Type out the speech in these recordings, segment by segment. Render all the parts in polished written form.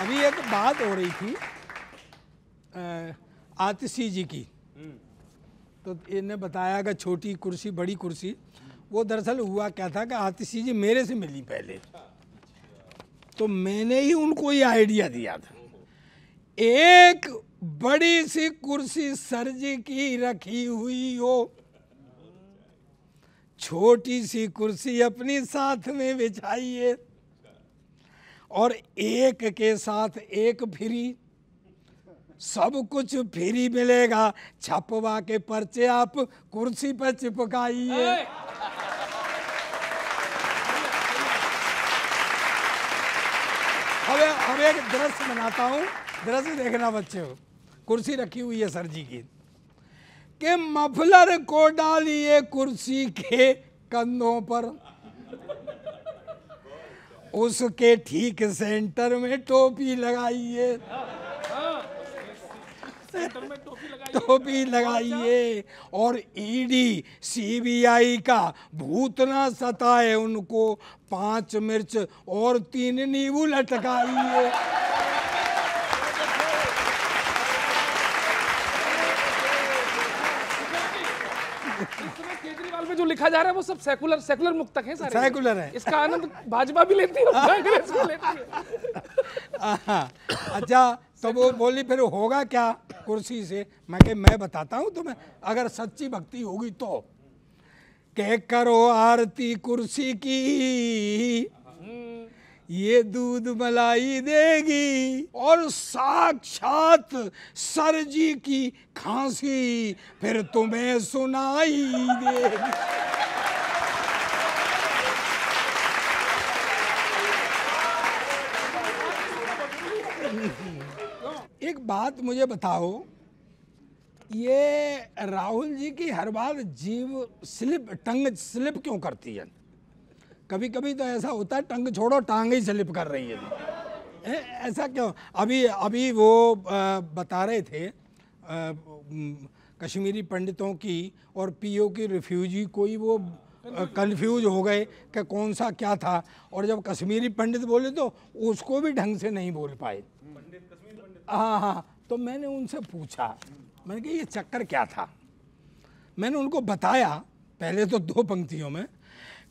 अभी एक बात हो रही थी आतिशी जी की, तो इन्हें बताया कि छोटी कुर्सी बड़ी कुर्सी, वो दरअसल हुआ क्या था कि आतिशी जी मेरे से मिली पहले, तो मैंने ही उनको ये आइडिया दिया था। एक बड़ी सी कुर्सी सर जी की रखी हुई हो, छोटी सी कुर्सी अपनी साथ में बिछाइए और एक के साथ एक फ्री, सब कुछ फ्री मिलेगा। छपवा के पर्चे आप कुर्सी पर चिपकाइए। अब एक दृश्य बनाता हूँ, दृश्य देखना बच्चे। कुर्सी रखी हुई है सर जी की, कि मफलर को डालिए कुर्सी के कंधों पर, उसके ठीक सेंटर में टोपी लगाइए, टोपी लगाइए और ईडी सीबीआई का भूत ना सताए उनको 5 मिर्च और 3 नींबू लटकाइए। केजरीवाल में जो लिखा जा रहा है वो सब सेकुलर मुक्तक हैं सारे, सेकुलर है। इसका आनंद भाजपा भी लेती है, कांग्रेस भी लेती है। अच्छा, तो वो बोली फिर होगा क्या कुर्सी से? मैं बताता हूँ तुम्हें, अगर सच्ची भक्ति होगी तो। कह करो आरती कुर्सी की, ये दूध मलाई देगी, और साक्षात सर जी की खांसी फिर तुम्हें सुनाई देगी। एक बात मुझे बताओ, ये राहुल जी की हर बार जीभ टंग स्लिप क्यों करती है? कभी कभी तो ऐसा होता है टंग छोड़ो टांग ही स्लिप कर रही है। ऐसा क्यों? अभी वो बता रहे थे कश्मीरी पंडितों की और पीओ की रिफ्यूजी, कोई वो कंफ्यूज हो गए कि कौन सा क्या था, और जब कश्मीरी पंडित बोले तो उसको भी ढंग से नहीं बोल पाए। हाँ, तो मैंने उनसे पूछा, मैंने कहा ये चक्कर क्या था? मैंने उनको बताया पहले तो 2 पंक्तियों में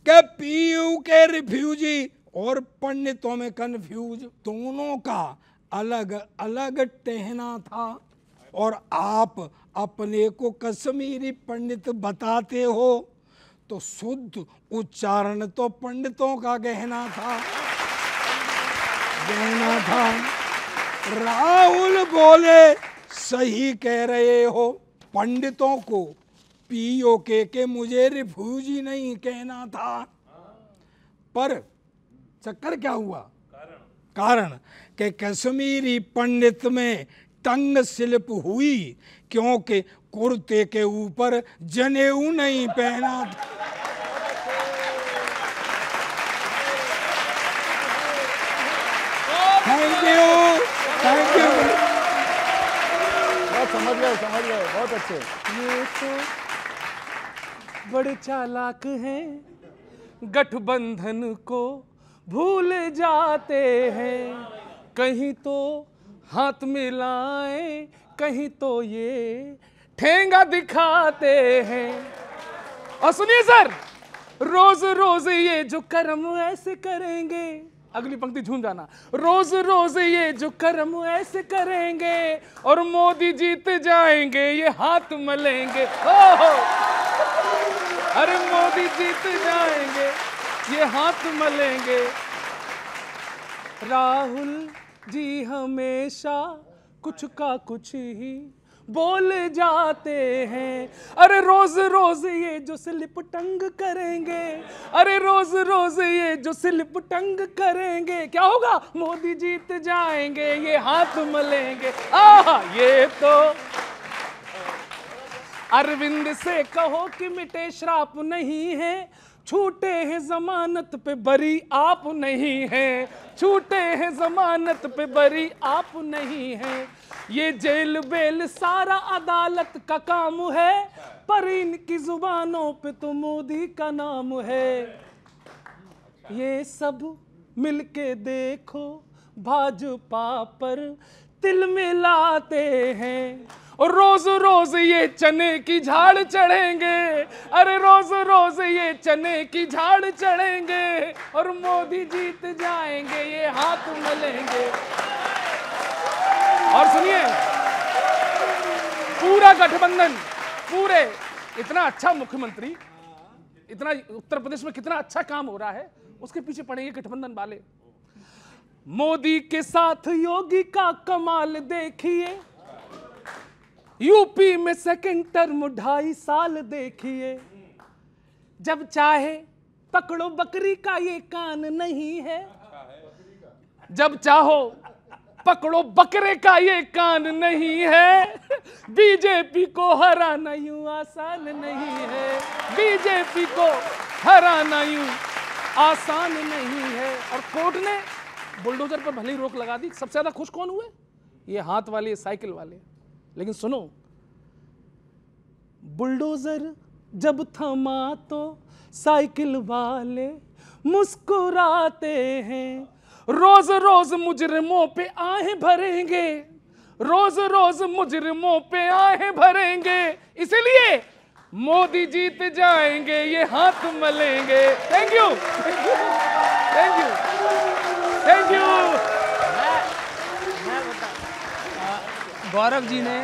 कि पीयू के रिफ्यूजी और पंडितों में कंफ्यूज, दोनों का अलग अलग टहना था, और आप अपने को कश्मीरी पंडित बताते हो तो शुद्ध उच्चारण तो पंडितों का गहना था। राहुल बोले सही कह रहे हो, पंडितों को पीओ के मुझे रिफ्यूजी नहीं कहना था। पर चक्कर क्या हुआ? कारण कि कश्मीरी पंडित में टंग स्लिप हुई क्योंकि कुर्ते के ऊपर जनेऊ नहीं पहना था। Thank you. समझ गए, बहुत अच्छे। ये तो बड़े चालाक हैं, गठबंधन को भूल जाते हैं, कहीं तो हाथ मिलाएं, कहीं तो ये ठेंगा दिखाते हैं। और सुनिए सर, रोज रोज ये जो कर्म ऐसे करेंगे, अगली पंक्ति झूम जाना, रोज रोज ये जो कर्म ऐसे करेंगे और मोदी जीत जाएंगे, ये हाथ मलेंगे। ओहो, अरे मोदी जीत जाएंगे, ये हाथ मलेंगे। राहुल जी हमेशा कुछ का कुछ ही बोल जाते हैं, अरे रोज रोज ये जो स्लिप टंग करेंगे, अरे रोज रोज ये जो स्लिप टंग करेंगे, क्या होगा? मोदी जीत जाएंगे, ये हाथ मलेंगे। ये तो अरविंद से कहो कि मिटे श्राप नहीं है, छूटे हैं जमानत पे बरी आप नहीं हैं, छूटे हैं जमानत पे बरी आप नहीं हैं। ये जेल बेल सारा अदालत का काम है, पर इनकी जुबानों पे तो मोदी का नाम है। ये सब मिलके देखो भाजपा पर तिल मिलाते हैं, और रोज रोज ये चने की झाड़ चढ़ेंगे, अरे रोज रोज ये चने की झाड़ चढ़ेंगे, और मोदी जीत जाएंगे ये हाथ मलेंगे। और सुनिए, पूरा गठबंधन, पूरे इतना अच्छा मुख्यमंत्री, इतना उत्तर प्रदेश में कितना अच्छा काम हो रहा है, उसके पीछे पड़ेंगे गठबंधन वाले। मोदी के साथ योगी का कमाल देखिए, यूपी में सेकंड टर्म 2.5 साल देखिए, जब चाहे पकड़ो बकरी का ये कान नहीं है, जब चाहो पकड़ो बकरे का ये कान नहीं है, बीजेपी को हराना यूं आसान नहीं है, बीजेपी को हराना यूं आसान नहीं है। और कोर्ट ने बुलडोजर पर भले ही रोक लगा दी। सबसे ज्यादा खुश कौन हुए? ये हाथ वाले, साइकिल वाले। लेकिन सुनो, बुलडोजर जब थमा तो साइकिल वाले मुस्कुराते हैं, रोज रोज मुजरिमों पे आहें भरेंगे, रोज रोज मुजरिमों पे आहें भरेंगे, इसलिए मोदी जीत जाएंगे ये हाथ मलेंगे। Thank you, thank you, thank you. Gaurav ji ने,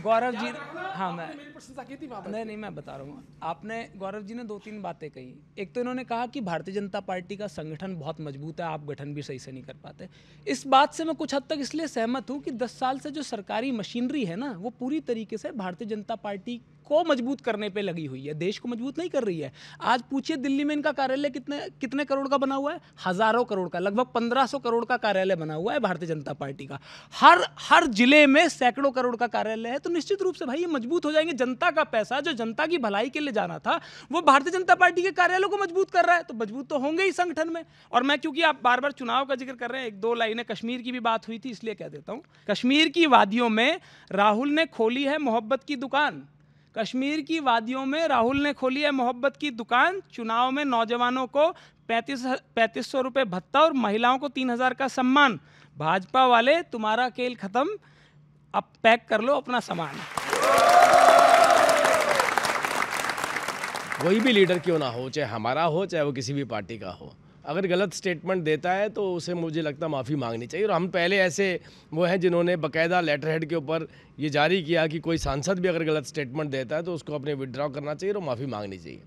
गौरव जी, हाँ मैं प्रशंसा की थी नहीं मैं बता रहा हूँ। आपने, गौरव जी ने 2-3 बातें कही। एक तो इन्होंने कहा कि भारतीय जनता पार्टी का संगठन बहुत मजबूत है, आप गठन भी सही से नहीं कर पाते। इस बात से मैं कुछ हद तक इसलिए सहमत हूँ कि 10 साल से जो सरकारी मशीनरी है ना, वो पूरी तरीके से भारतीय जनता पार्टी को मजबूत करने पे लगी हुई है, देश को मजबूत नहीं कर रही है। आज पूछिए दिल्ली में इनका कार्यालय कितने करोड़ का बना हुआ है? हजारों करोड़ का, लगभग 1500 करोड़ का कार्यालय बना हुआ है भारतीय जनता पार्टी का। हर जिले में सैकड़ों करोड़ का कार्यालय है। तो निश्चित रूप से भाई ये मजबूत हो जाएंगे। जनता का पैसा जो जनता की भलाई के लिए जाना था, वो भारतीय जनता पार्टी के कार्यालयों को मजबूत कर रहा है, तो मजबूत तो होंगे ही संगठन में। और मैं, क्योंकि आप बार बार चुनाव का जिक्र कर रहे हैं, 1-2 लाइनें कश्मीर की भी बात हुई थी, इसलिए कह देता हूं। कश्मीर की वादियों में राहुल ने खोली है मोहब्बत की दुकान, कश्मीर की वादियों में राहुल ने खोली है मोहब्बत की दुकान। चुनाव में नौजवानों को 3500 रुपये भत्ता और महिलाओं को 3000 का सम्मान। भाजपा वाले तुम्हारा खेल खत्म, अब पैक कर लो अपना सामान। कोई भी लीडर क्यों ना हो, चाहे हमारा हो चाहे वो किसी भी पार्टी का हो, अगर गलत स्टेटमेंट देता है तो उसे मुझे लगता है माफ़ी मांगनी चाहिए। और हम पहले ऐसे वो हैं जिन्होंने बाकायदा लेटर हेड के ऊपर ये जारी किया कि कोई सांसद भी अगर गलत स्टेटमेंट देता है तो उसको अपने विड्रॉ करना चाहिए और माफ़ी मांगनी चाहिए।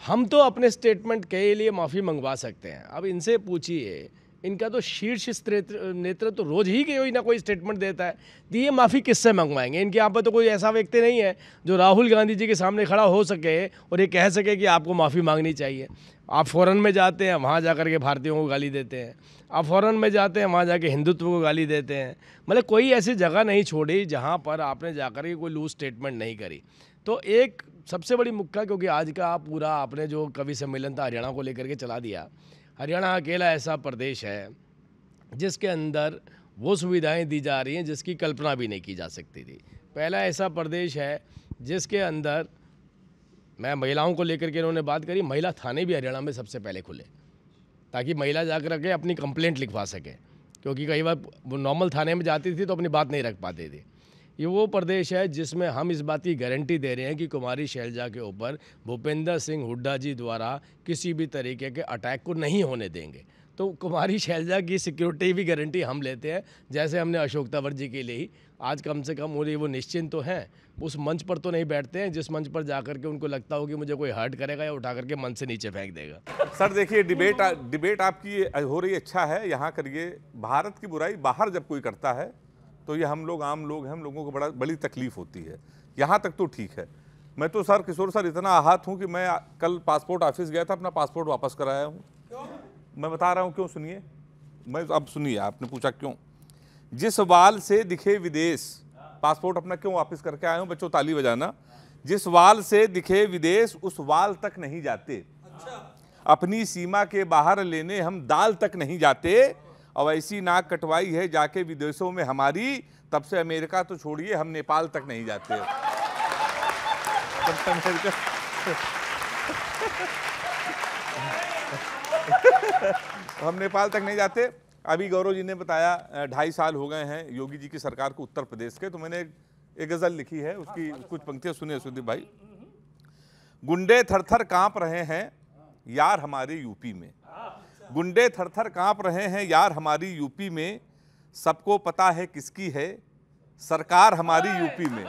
हम तो अपने स्टेटमेंट के लिए माफ़ी मंगवा सकते हैं। अब इनसे पूछिए, इनका तो शीर्ष नेतृत्व तो रोज ही कोई ना कोई स्टेटमेंट देता है, तो ये माफ़ी किससे मंगवाएंगे? इनके यहाँ पर तो कोई ऐसा व्यक्ति नहीं है जो राहुल गांधी जी के सामने खड़ा हो सके और ये कह सके कि आपको माफ़ी मांगनी चाहिए। आप फ़ॉरेन में जाते हैं, वहाँ जा कर के भारतीयों को गाली देते हैं। आप फ़ॉरेन में जाते हैं, वहाँ जाके हिंदुत्व को गाली देते हैं। मतलब कोई ऐसी जगह नहीं छोड़ी जहाँ पर आपने जाकर के कोई लूज स्टेटमेंट नहीं करी। तो एक सबसे बड़ी मुक्का, क्योंकि आज का पूरा आपने जो कवि सम्मेलन था हरियाणा को लेकर के चला दिया। हरियाणा अकेला ऐसा प्रदेश है जिसके अंदर वो सुविधाएं दी जा रही हैं जिसकी कल्पना भी नहीं की जा सकती थी। पहला ऐसा प्रदेश है जिसके अंदर, मैं महिलाओं को लेकर के इन्होंने बात करी, महिला थाने भी हरियाणा में सबसे पहले खुले ताकि महिला जाकर के अपनी कंप्लेंट लिखवा सके, क्योंकि कई बार वो नॉर्मल थाने में जाती थी तो अपनी बात नहीं रख पाती थी। ये वो प्रदेश है जिसमें हम इस बात की गारंटी दे रहे हैं कि कुमारी शैलजा के ऊपर भूपेंद्र सिंह हुड्डा जी द्वारा किसी भी तरीके के अटैक को नहीं होने देंगे। तो कुमारी शैलजा की सिक्योरिटी भी गारंटी हम लेते हैं, जैसे हमने अशोक तंवर जी के लिए ही। आज कम से कम वो निश्चिंत तो हैं, उस मंच पर तो नहीं बैठते हैं जिस मंच पर जाकर के उनको लगता हो कि मुझे कोई हर्ट करेगा या उठा करके मंच से नीचे फेंक देगा। सर देखिए, डिबेट आपकी हो रही अच्छा है, यहाँ करिए। भारत की बुराई बाहर जब कोई करता है तो ये हम लोग आम लोग हैं, हम लोगों को बड़ी तकलीफ होती है। यहाँ तक तो ठीक है। मैं तो सर, किशोर सर, इतना आहत हूँ कि मैं कल पासपोर्ट ऑफिस गया था, अपना पासपोर्ट वापस कराया हूँ। मैं बता रहा हूँ क्यों, सुनिए। मैं अब सुनिए, आपने पूछा क्यों। जिस वाल से दिखे विदेश, पासपोर्ट अपना क्यों वापस करके आया हूँ? बच्चों ताली बजाना। जिस वाल से दिखे विदेश उस वाल तक नहीं जाते, अपनी सीमा के बाहर लेने हम दाल तक नहीं जाते। और ऐसी नाक कटवाई है जाके विदेशों में हमारी, तब से अमेरिका तो छोड़िए हम नेपाल तक नहीं जाते। हम नेपाल तक नहीं जाते। अभी गौरव जी ने बताया 2.5 साल हो गए हैं योगी जी की सरकार को उत्तर प्रदेश के, तो मैंने एक गजल लिखी है, उसकी कुछ पंक्तियां सुनिए सुदीप भाई। गुंडे थर-थर कांप रहे हैं यार हमारे यूपी में, गुंडे थर-थर कांप रहे हैं यार हमारी यूपी में, सबको पता है किसकी है सरकार हमारी यूपी में,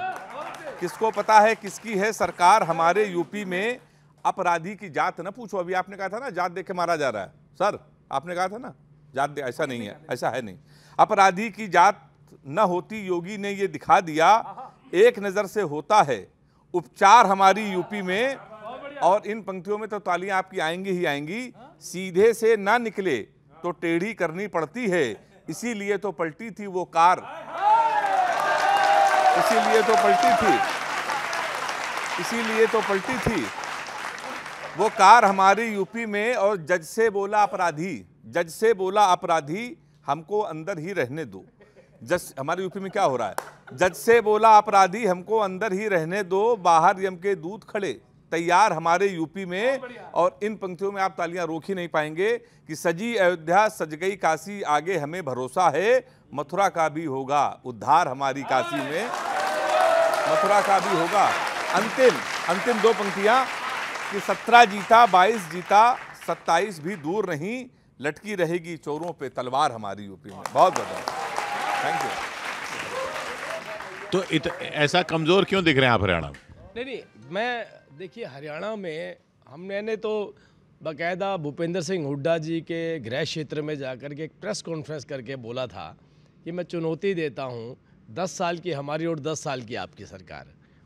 किसको पता है किसकी है सरकार हमारे यूपी में। अपराधी की जात न पूछो, अभी आपने कहा था ना जात देख के मारा जा रहा है, सर आपने कहा था ना जात, ऐसा नहीं है, ऐसा है नहीं। अपराधी की जात न होती योगी ने ये दिखा दिया, एक नजर से होता है उपचार हमारी यूपी में। और इन पंक्तियों में तो तालियां आपकी आएंगी ही आएंगी। सीधे से ना निकले तो टेढ़ी करनी पड़ती है, इसीलिए तो पलटी थी वो कार, इसीलिए तो पलटी थी, इसीलिए तो पलटी थी वो कार हमारी यूपी में। और जज से बोला अपराधी, जज से बोला अपराधी हमको अंदर ही रहने दो। जज हमारे यूपी में क्या हो रहा है, जज से बोला अपराधी हमको अंदर ही रहने दो, बाहर यम के दूत खड़े तैयार हमारे यूपी में। और इन पंक्तियों में आप तालियां रोक ही नहीं पाएंगे कि सजी अयोध्या सज गई काशी, आगे हमें भरोसा है मथुरा का भी होगा उद्धार हमारी काशी में, मथुरा का भी होगा। अंतिम दो पंक्तियां कि 17 जीता 22 जीता 27 भी दूर नहीं, लटकी रहेगी चोरों पे तलवार हमारी यूपी में। बहुत बहुत थैंक यू। तो ऐसा कमजोर क्यों दिख रहे हैं आप हरियाणा में? नहीं, मैं देखिए हरियाणा में हमने तो बाकायदा भूपेंद्र सिंह हुड्डा जी के गृह क्षेत्र में जाकर के एक प्रेस कॉन्फ्रेंस करके बोला था कि मैं चुनौती देता हूँ 10 साल की हमारी और 10 साल की आपकी सरकार,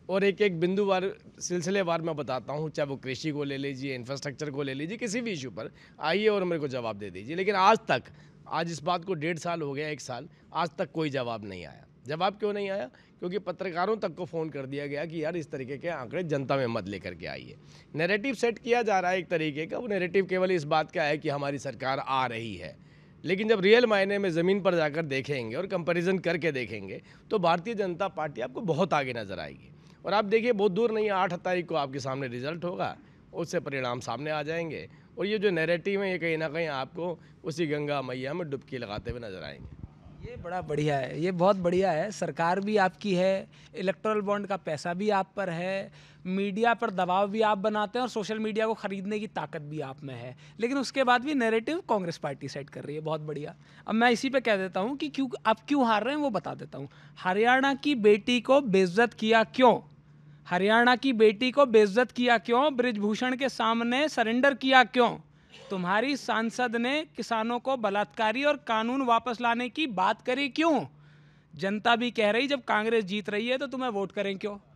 और एक एक बिंदुवार सिलसिलेवार मैं बताता हूँ, चाहे वो कृषि को ले लीजिए, इंफ्रास्ट्रक्चर को ले लीजिए, किसी भी इशू पर आइए और मेरे को जवाब दे दीजिए। लेकिन आज इस बात को 1.5 साल हो गया, 1 साल, आज तक कोई जवाब नहीं आया। जवाब क्यों नहीं आया? क्योंकि पत्रकारों तक को फ़ोन कर दिया गया कि यार इस तरीके के आंकड़े जनता में मत लेकर के आइए। नैरेटिव सेट किया जा रहा है एक तरीके का, वो नैरेटिव केवल इस बात का है कि हमारी सरकार आ रही है, लेकिन जब रियल मायने में ज़मीन पर जाकर देखेंगे और कंपैरिजन करके देखेंगे तो भारतीय जनता पार्टी आपको बहुत आगे नज़र आएगी। और आप देखिए बहुत दूर नहीं है, 8 तारीख को आपके सामने रिजल्ट होगा, उससे परिणाम सामने आ जाएंगे। और ये जो नैरेटिव है ये कहीं ना कहीं आपको उसी गंगा मैया में डुबकी लगाते हुए नजर आएंगे। ये बड़ा बढ़िया है, ये बहुत बढ़िया है। सरकार भी आपकी है, इलेक्टोरल बॉन्ड का पैसा भी आप पर है, मीडिया पर दबाव भी आप बनाते हैं और सोशल मीडिया को खरीदने की ताकत भी आप में है, लेकिन उसके बाद भी नैरेटिव कांग्रेस पार्टी सेट कर रही है। बहुत बढ़िया। अब मैं इसी पे कह देता हूँ कि आप क्यों हार रहे हैं वो बता देता हूँ। हरियाणा की बेटी को बेइज्जत किया क्यों? हरियाणा की बेटी को बेइज्जत किया क्यों? बृजभूषण के सामने सरेंडर किया क्यों? तुम्हारी सांसद ने किसानों को बलात्कारी और कानून वापस लाने की बात करी क्यों? जनता भी कह रही जब कांग्रेस जीत रही है तो तुम्हें वोट करें क्यों?